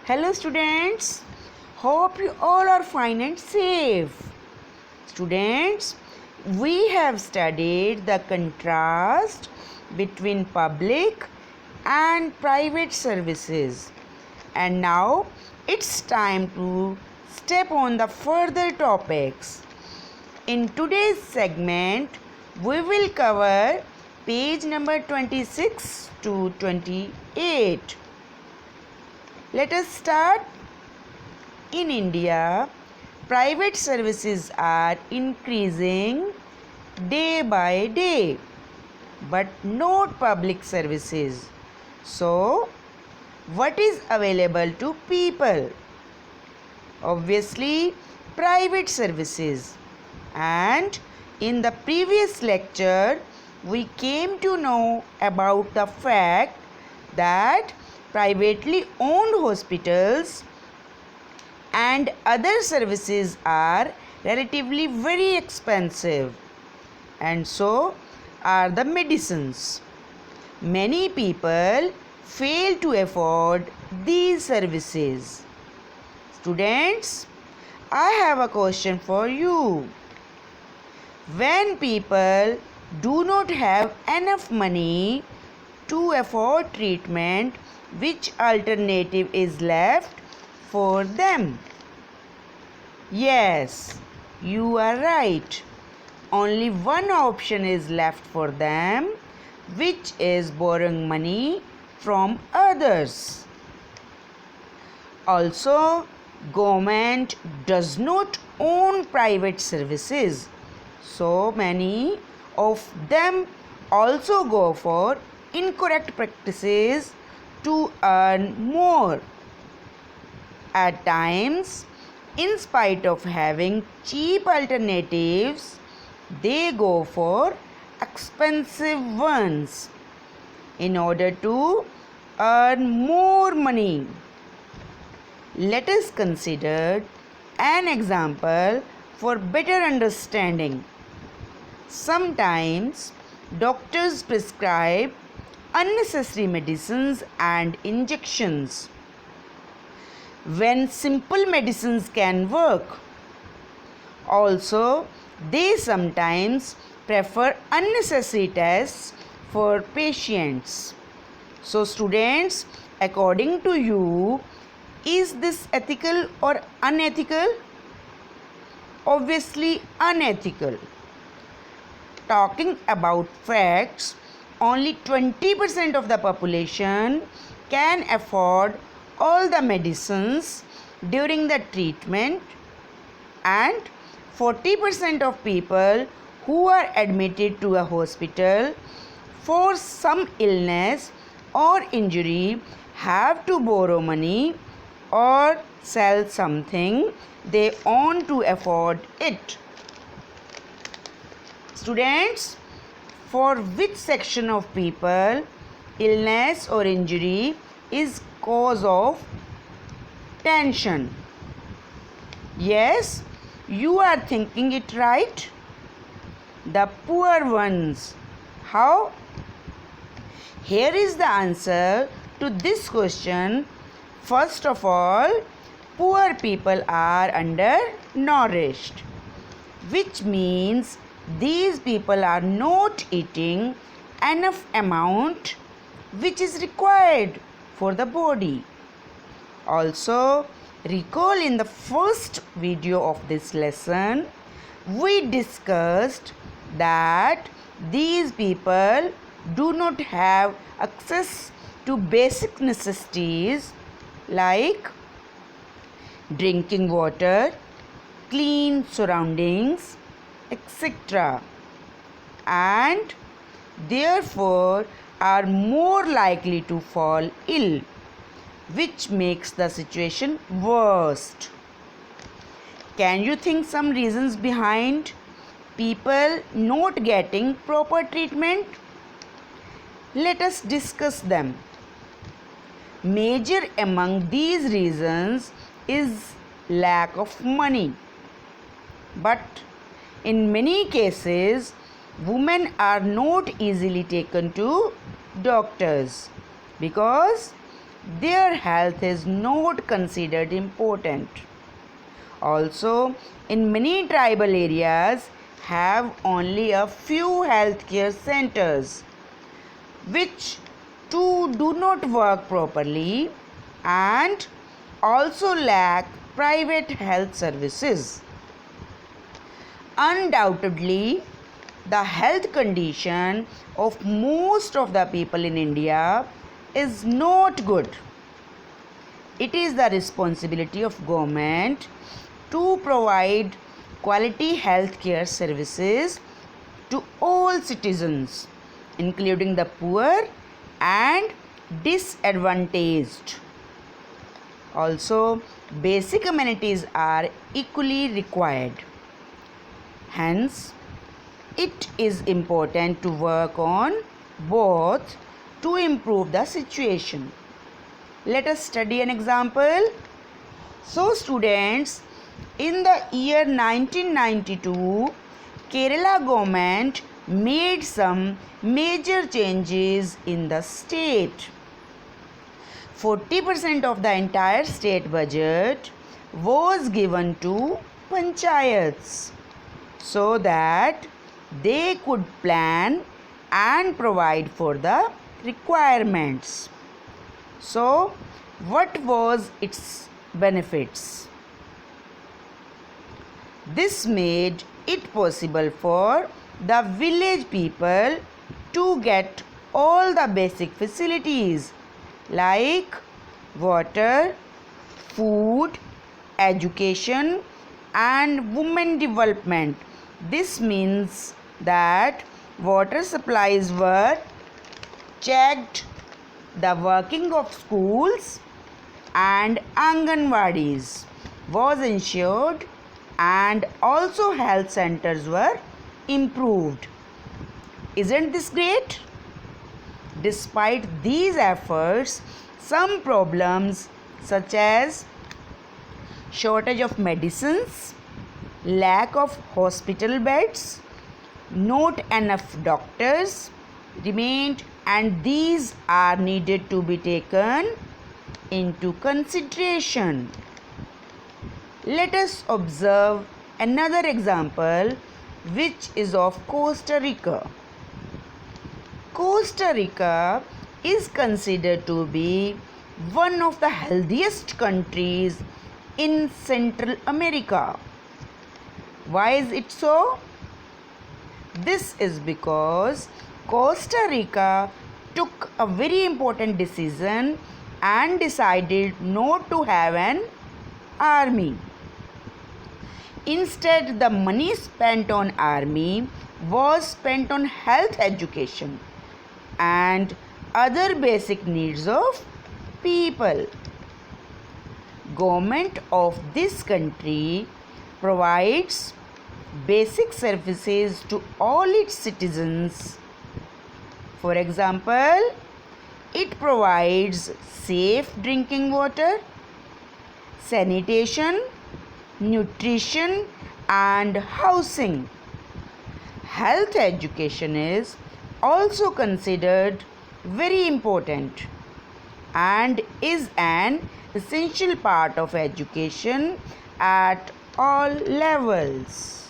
Hello students, hope you all are fine and safe. Students, we have studied the contrast between public and private services, and now it's time to step on the further topics. In today's segment, we will cover page number 26 to 28. Let us start. In India, private services are increasing day by day, but not public services. So, what is available to people? Obviously, private services. And in the previous lecture, we came to know about the fact that privately owned hospitals and other services are relatively very expensive, and so are the medicines. Many people fail to afford these services. Students, I have a question for you. When people do not have enough money to afford treatment, which alternative is left for them? Yes, you are right. Only one option is left for them, which is borrowing money from others. Also, government does not own private services, so many of them also go for incorrect practices to earn more. At times, in spite of having cheap alternatives, they go for expensive ones in order to earn more money. Let us consider an example for better understanding. Sometimes doctors prescribe unnecessary medicines and injections when simple medicines can work. Also, they sometimes prefer unnecessary tests for patients. So, students, according to you, is this ethical or unethical? Obviously, unethical. Talking about facts, only 20% of the population can afford all the medicines during the treatment, and 40% of people who are admitted to a hospital for some illness or injury have to borrow money or sell something they own to afford it. Students, for which section of people illness or injury is cause of tension? Yes, you are thinking it right. The poor ones. How? Here is the answer to this question. First of all, poor people are undernourished, which means these people are not eating enough amount which is required for the body. Also, recall in the first video of this lesson, we discussed that these people do not have access to basic necessities like drinking water, clean surroundings, etc., and therefore are more likely to fall ill, which makes the situation worst. Can you think some reasons behind people not getting proper treatment? Let us discuss them. Major among these reasons is lack of money. But in many cases, women are not easily taken to doctors because their health is not considered important. Also, in many tribal areas have only a few healthcare centers which too do not work properly and also lack private health services. Undoubtedly, the health condition of most of the people in India is not good. It is the responsibility of government to provide quality health care services to all citizens, including the poor and disadvantaged. Also, basic amenities are equally required. Hence, it is important to work on both to improve the situation. Let us study an example. So, students, in the year 1992, Kerala government made some major changes in the state. 40% of the entire state budget was given to panchayats so that they could plan and provide for the requirements. So, what was its benefits? This made it possible for the village people to get all the basic facilities like water, food, education, and women development. This means that water supplies were checked, the working of schools and Anganwadis was ensured, and also health centers were improved. Isn't this great? Despite these efforts, some problems such as shortage of medicines, lack of hospital beds, not enough doctors remained, and these are needed to be taken into consideration. Let us observe another example, which is of Costa Rica. Costa Rica is considered to be one of the healthiest countries in Central America. Why is it so? This is because Costa Rica took a very important decision and decided not to have an army. Instead, the money spent on army was spent on health education and other basic needs of people. Government of this country provides basic services to all its citizens. For example, it provides safe drinking water, sanitation, nutrition, and housing. Health education is also considered very important and is an essential part of education at all levels.